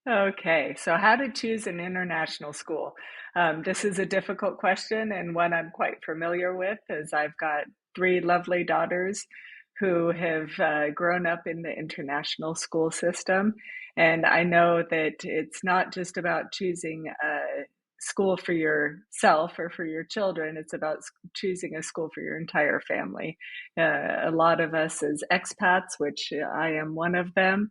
Okay, so how to choose an international school? This is a difficult question and one I'm quite familiar with, as I've got three lovely daughters who have grown up in the international school system. And I know that it's not just about choosing a school for yourself or for your children, it's about choosing a school for your entire family. A lot of us as expats, which I am one of them,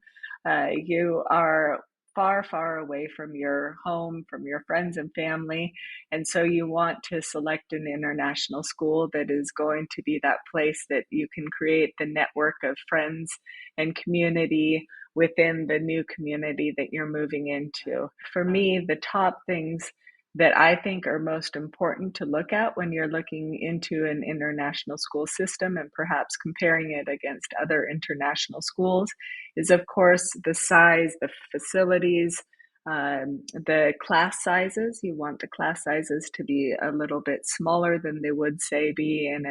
you are far, far away from your home, from your friends and family. And so you want to select an international school that is going to be that place that you can create the network of friends and community within the new community that you're moving into. For me, the top things that I think are most important to look at when you're looking into an international school system and perhaps comparing it against other international schools is, of course, the size, the facilities, the class sizes. You want the class sizes to be a little bit smaller than they would, say, be in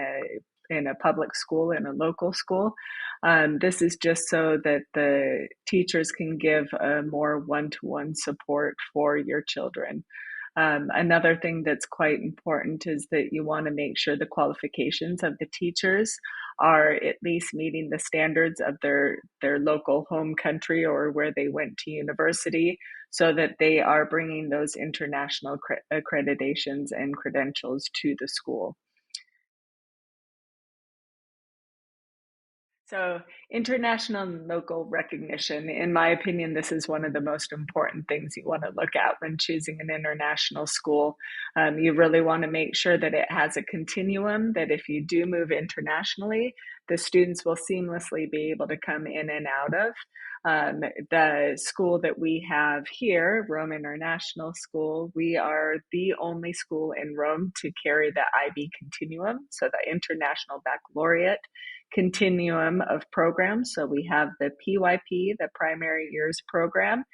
a public school, in a local school. This is just so that the teachers can give a more one-to-one support for your children. Another thing that's quite important is that you want to make sure the qualifications of the teachers are at least meeting the standards of their local home country or where they went to university, so that they are bringing those international accreditations and credentials to the school. So, international and local recognition, in my opinion, this is one of the most important things you want to look at when choosing an international school. You really want to make sure that it has a continuum, that if you do move internationally, the students will seamlessly be able to come in and out of. Um, the school that we have here, Rome International School, we are the only school in Rome to carry the IB continuum, so the International Baccalaureate continuum of programs. So we have the PYP, the primary years program,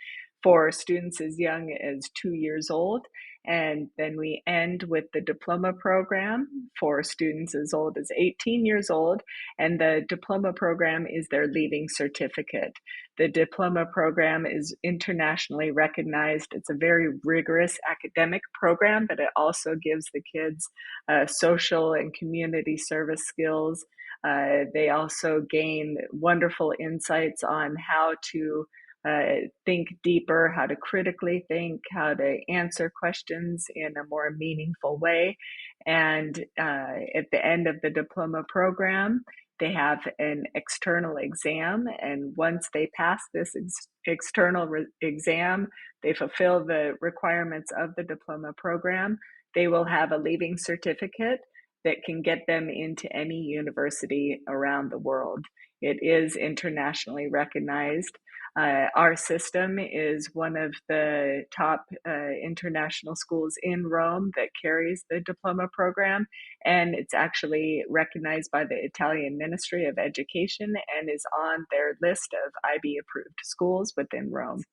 for students as young as 2 years old. And then we end with the diploma program for students as old as 18 years old. And the diploma program is their leaving certificate. The diploma program is internationally recognized. It's a very rigorous academic program, but it also gives the kids social and community service skills. They also gain wonderful insights on how to think deeper, how to critically think, how to answer questions in a more meaningful way. And at the end of the diploma program, they have an external exam. And once they pass this external exam, they fulfill the requirements of the diploma program, they will have a leaving certificate that can get them into any university around the world. It is internationally recognized. Our system is one of the top international schools in Rome that carries the diploma program, and it's actually recognized by the Italian Ministry of Education and is on their list of IB approved schools within Rome.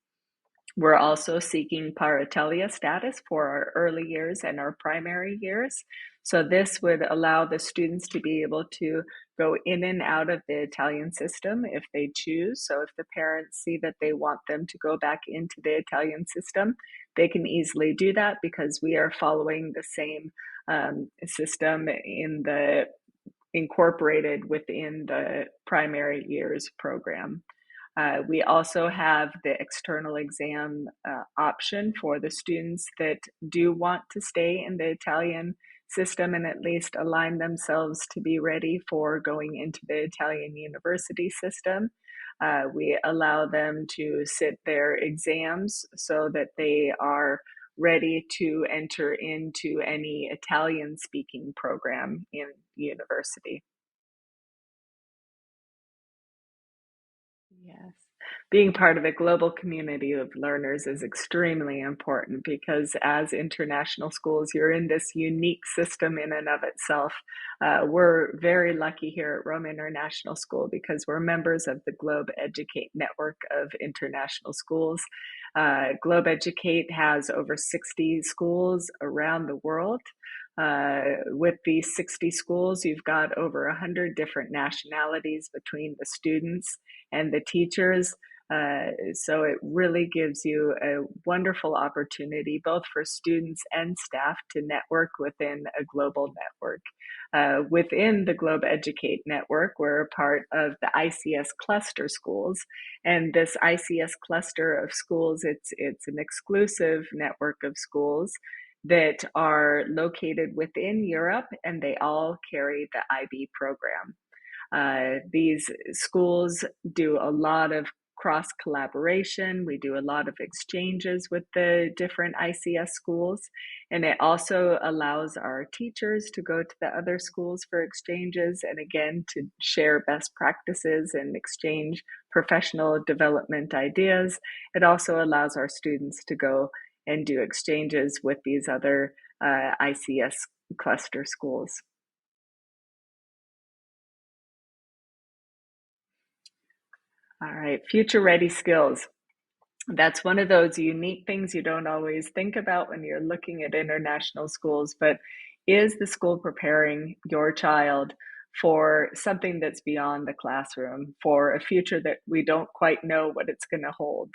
We're also seeking paritalia status for our early years and our primary years. So this would allow the students to be able to go in and out of the Italian system if they choose. So if the parents see that they want them to go back into the Italian system, they can easily do that because we are following the same system in the incorporated within the primary years program. We also have the external exam option for the students that do want to stay in the Italian system and at least align themselves to be ready for going into the Italian university system. We allow them to sit their exams so that they are ready to enter into any Italian speaking program in university. Yes. Being part of a global community of learners is extremely important because, as international schools, you're in this unique system in and of itself. We're very lucky here at Rome International School because we're members of the Globe Educate network of international schools. Globe Educate has over 60 schools around the world. With these 60 schools, you've got over 100 different nationalities between the students and the teachers. So it really gives you a wonderful opportunity, both for students and staff, to network within a global network. Within the Globe Educate network, we're a part of the ICS cluster schools, and this ICS cluster of schools, it's an exclusive network of schools that are located within Europe, and they all carry the IB program. These schools do a lot of cross collaboration. We do a lot of exchanges with the different ICS schools. And it also allows our teachers to go to the other schools for exchanges and again to share best practices and exchange professional development ideas. It also allows our students to go and do exchanges with these other ICS cluster schools. All right, future ready skills. That's one of those unique things you don't always think about when you're looking at international schools, but is the school preparing your child for something that's beyond the classroom, for a future that we don't quite know what it's going to hold?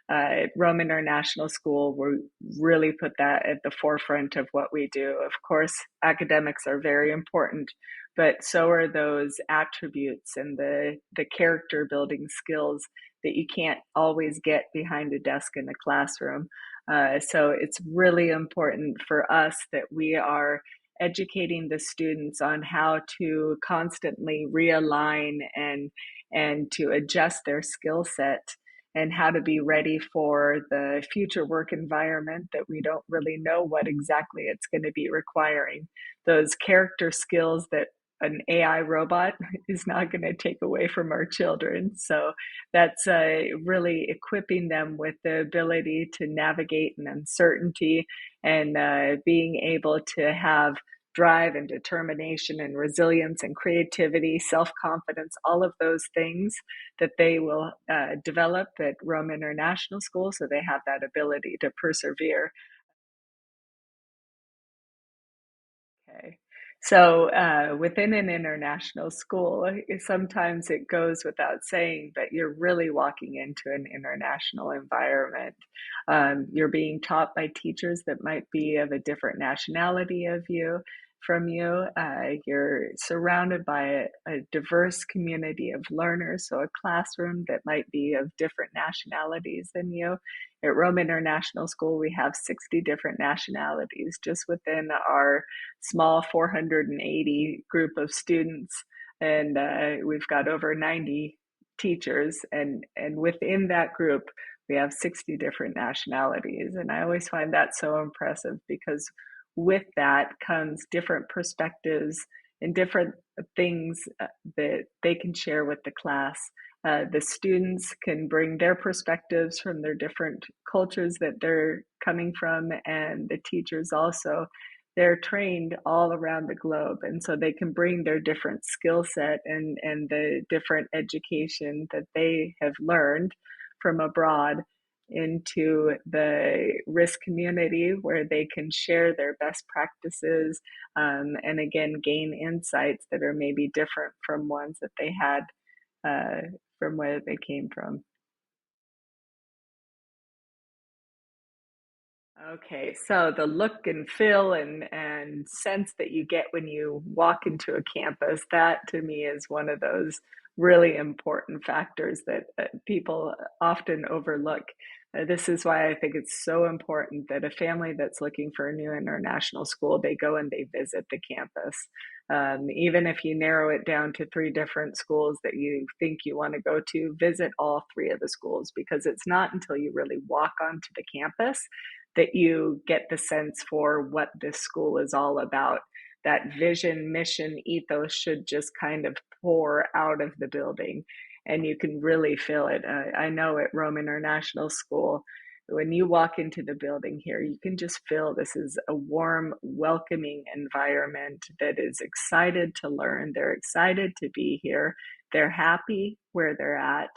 At Rome International School, we really put that at the forefront of what we do. Of course, academics are very important, but so are those attributes and the character building skills that you can't always get behind a desk in a classroom. So it's really important for us that we are educating the students on how to constantly realign and to adjust their skill set and how to be ready for the future work environment that we don't really know what exactly it's going to be requiring. Those character skills that an AI robot is not going to take away from our children. So that's really equipping them with the ability to navigate an uncertainty and being able to have drive and determination and resilience and creativity, self confidence, all of those things that they will develop at Rome International School. So they have that ability to persevere. Okay. So within an international school, sometimes it goes without saying, but you're really walking into an international environment. You're being taught by teachers that might be of a different nationality of you from you. You're surrounded by a diverse community of learners, so a classroom that might be of different nationalities than you. At Rome International School, we have 60 different nationalities just within our small 480 group of students, and we've got over 90 teachers, and within that group, we have 60 different nationalities. And I always find that so impressive because with that comes different perspectives and different things that they can share with the class. The students can bring their perspectives from their different cultures that they're coming from, and the teachers also. They're trained all around the globe, and so they can bring their different skill set and the different education that they have learned from abroad into the risk community where they can share their best practices, and again gain insights that are maybe different from ones that they had from where they came from. Okay, so the look and feel and sense that you get when you walk into a campus, that to me is one of those really important factors that people often overlook. This is why I think it's so important that a family that's looking for a new international school, they go and they visit the campus. Even if you narrow it down to three different schools that you think you want to go to, visit all three of the schools because it's not until you really walk onto the campus that you get the sense for what this school is all about. That vision, mission, ethos should just kind of pour out of the building, and you can really feel it. I know at Rome International School, when you walk into the building here, you can just feel this is a warm, welcoming environment that is excited to learn. They're excited to be here. They're happy where they're at.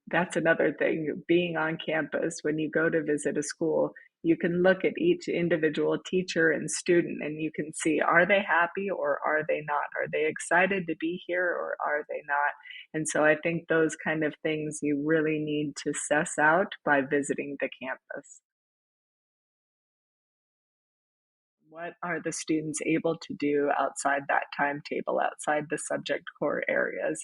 That's another thing, being on campus when you go to visit a school, you can look at each individual teacher and student and you can see, are they happy or are they not? Are they excited to be here or are they not? And so I think those kind of things you really need to suss out by visiting the campus. What are the students able to do outside that timetable, outside the subject core areas?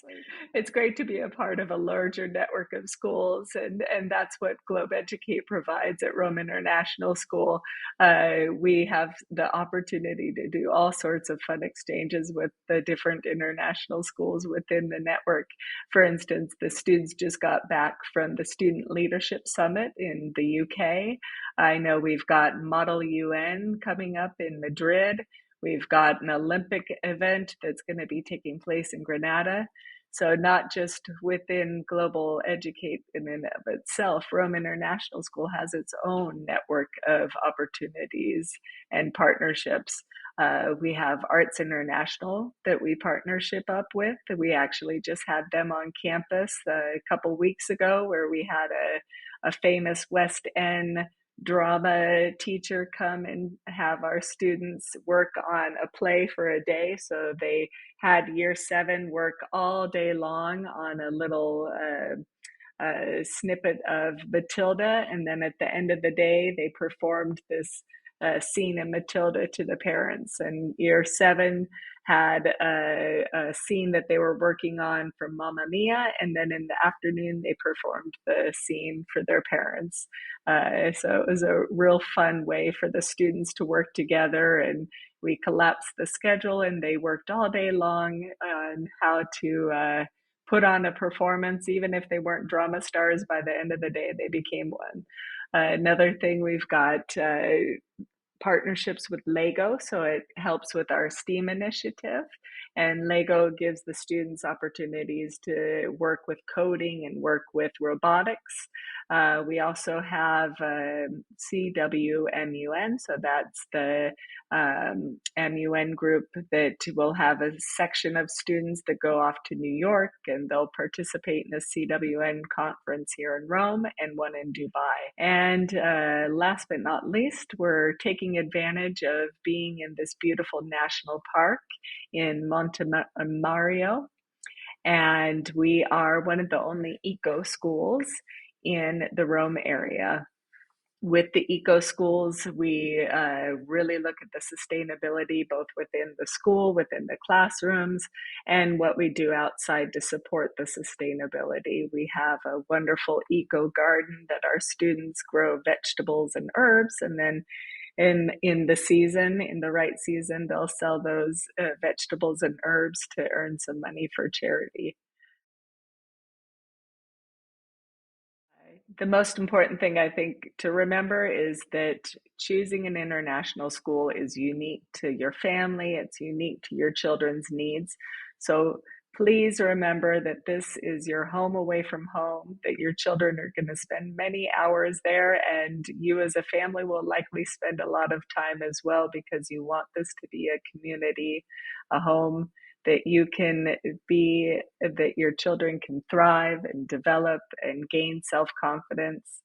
It's great to be a part of a larger network of schools, and that's what Globe Educate provides at Rome International School. We have the opportunity to do all sorts of fun exchanges with the different international schools within the network. For instance, the students just got back from the Student Leadership Summit in the UK. I know we've got Model UN coming up in Madrid. We've got an Olympic event that's going to be taking place in Granada. So not just within Global Educate in and of itself, Rome International School has its own network of opportunities and partnerships. We have Arts International that we partnership up with. We actually just had them on campus a couple weeks ago, where we had a famous West End drama teacher come and have our students work on a play for a day. So they had year 7 work all day long on a little snippet of Matilda, and then at the end of the day, they performed this scene in Matilda to the parents. And year 7 had a scene that they were working on for Mamma Mia, and then in the afternoon, they performed the scene for their parents. So it was a real fun way for the students to work together, and we collapsed the schedule, and they worked all day long on how to put on a performance. Even if they weren't drama stars, by the end of the day, they became one. Another thing, we've got partnerships with Lego, so it helps with our STEAM initiative. And Lego gives the students opportunities to work with coding and work with robotics. We also have CWMUN, so that's the MUN group that will have a section of students that go off to New York and they'll participate in a CWN conference here in Rome and one in Dubai. And last but not least, we're taking advantage of being in this beautiful national park in Monte Mario. And we are one of the only eco schools in the Rome area. With the eco schools, we really look at the sustainability both within the school, within the classrooms, and what we do outside to support the sustainability. We have a wonderful eco garden that our students grow vegetables and herbs, and then in the season, in the right season, they'll sell those vegetables and herbs to earn some money for charity. The most important thing I think to remember is that choosing an international school is unique to your family, it's unique to your children's needs. So please remember that this is your home away from home, that your children are going to spend many hours there, and you as a family will likely spend a lot of time as well, because you want this to be a community, a home that you can be, that your children can thrive and develop and gain self confidence.